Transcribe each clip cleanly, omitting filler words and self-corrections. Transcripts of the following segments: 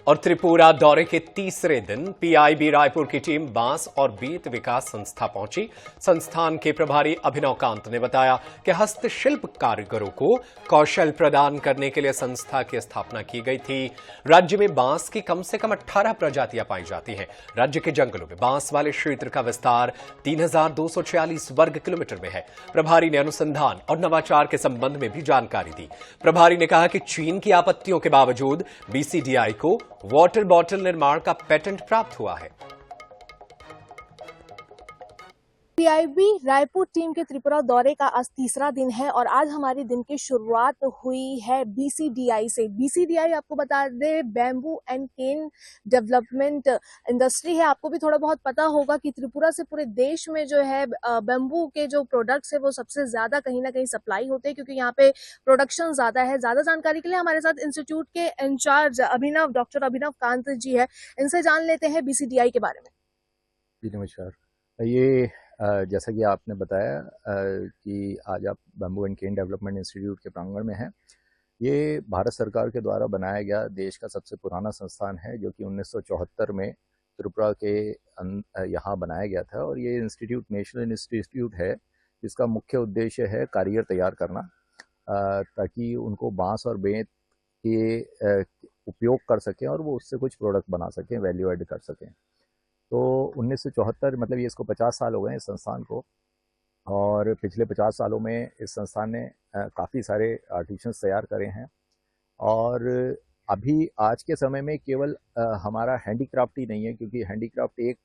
और त्रिपुरा दौरे के तीसरे दिन पीआईबी रायपुर की टीम बांस और बेंत विकास संस्था पहुंची। संस्थान के प्रभारी अभिनव कांत ने बताया कि हस्तशिल्प कारीगरों को कौशल प्रदान करने के लिए संस्था की स्थापना की गई थी। राज्य में बांस की कम से कम 18 प्रजातियां पाई जाती हैं। राज्य के जंगलों में बांस वाले क्षेत्र का विस्तार 3246 वर्ग किलोमीटर में है। प्रभारी ने अनुसंधान और नवाचार के संबंध में भी जानकारी दी। प्रभारी ने कहा कि चीन की आपत्तियों के बावजूद बीसीडीआई को वाटर बॉटल निर्माण का पेटेंट प्राप्त हुआ है। पीआईबी रायपुर टीम के त्रिपुरा दौरे का आज तीसरा दिन है और आज हमारी दिन की शुरुआत हुई है बीसीडीआई से। बीसीडीआई आपको बता दे bamboo and cane development industry है। आपको भी थोड़ा बहुत पता होगा कि त्रिपुरा से पूरे देश में जो है बैम्बू के जो प्रोडक्ट्स है वो सबसे ज्यादा कहीं ना कहीं सप्लाई होते हैं, क्योंकि यहाँ पे प्रोडक्शन ज्यादा है। ज्यादा जानकारी के लिए हमारे साथ इंस्टीट्यूट के इंचार्ज डॉक्टर अभिनव कांत जी है, इनसे जान लेते हैं बीसीडीआई के बारे में। जी नमस्कार। ये जैसा कि आपने बताया कि आज आप bamboo and cane development institute के प्रांगण में हैं। ये भारत सरकार के द्वारा बनाया गया देश का सबसे पुराना संस्थान है, जो कि 1974 में त्रिपुरा के यहाँ बनाया गया था। और ये इंस्टीट्यूट नेशनल इंस्टीट्यूट है, जिसका मुख्य उद्देश्य है कारीगर तैयार करना, ताकि उनको बांस और बेंत के उपयोग कर सकें और वो उससे कुछ प्रोडक्ट बना सकें, वैल्यू एड कर सकें। तो 1974 मतलब ये इसको 50 साल हो गए इस संस्थान को, और पिछले 50 सालों में इस संस्थान ने काफ़ी सारे आर्टिफिशियल्स तैयार करे हैं। और अभी आज के समय में केवल हमारा हैंडीक्राफ्ट ही नहीं है, क्योंकि हैंडीक्राफ्ट एक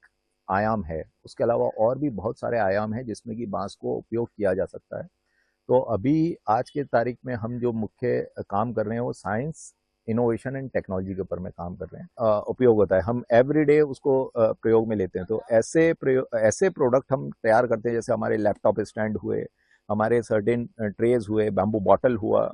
आयाम है, उसके अलावा और भी बहुत सारे आयाम हैं जिसमें कि बांस को उपयोग किया जा सकता है। तो अभी आज के तारीख में हम जो मुख्य काम कर रहे हैं वो साइंस, इनोवेशन एंड टेक्नोलॉजी के ऊपर में काम कर रहे हैं। उपयोग होता है, हम एवरीडे उसको प्रयोग में लेते हैं। तो ऐसे प्रोडक्ट हम तैयार करते हैं, जैसे हमारे लैपटॉप स्टैंड हुए, हमारे सर्टेन ट्रेज हुए, बैम्बू बॉटल हुआ,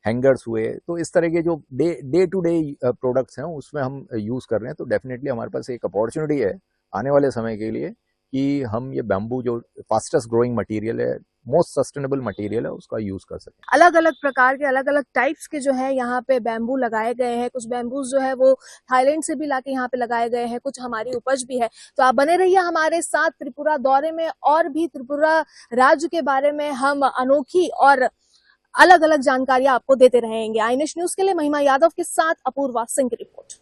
हैंगर्स हुए। तो इस तरह के जो डे टू डे प्रोडक्ट्स हैं उसमें हम यूज़ कर रहे हैं। तो डेफिनेटली हमारे पास एक अपॉर्चुनिटी है आने वाले समय के लिए कि हम ये बैम्बू जो फास्टेस्ट ग्रोइंग मटेरियल है, मोस्ट सस्टेनेबल मटेरियल है, उसका यूज कर सकें। अलग अलग प्रकार के अलग अलग टाइप्स के जो है यहाँ पे बैम्बू लगाए गए हैं। कुछ बैम्बूज जो है वो थाईलैंड से भी लाके यहाँ पे लगाए गए हैं, कुछ हमारी उपज भी है। तो आप बने रहिए हमारे साथ त्रिपुरा दौरे में, और भी त्रिपुरा राज्य के बारे में हम अनोखी और अलग अलग जानकारियां आपको देते रहेंगे। आईएनएच न्यूज के लिए महिमा यादव के साथ अपूर्वा सिंह की रिपोर्ट।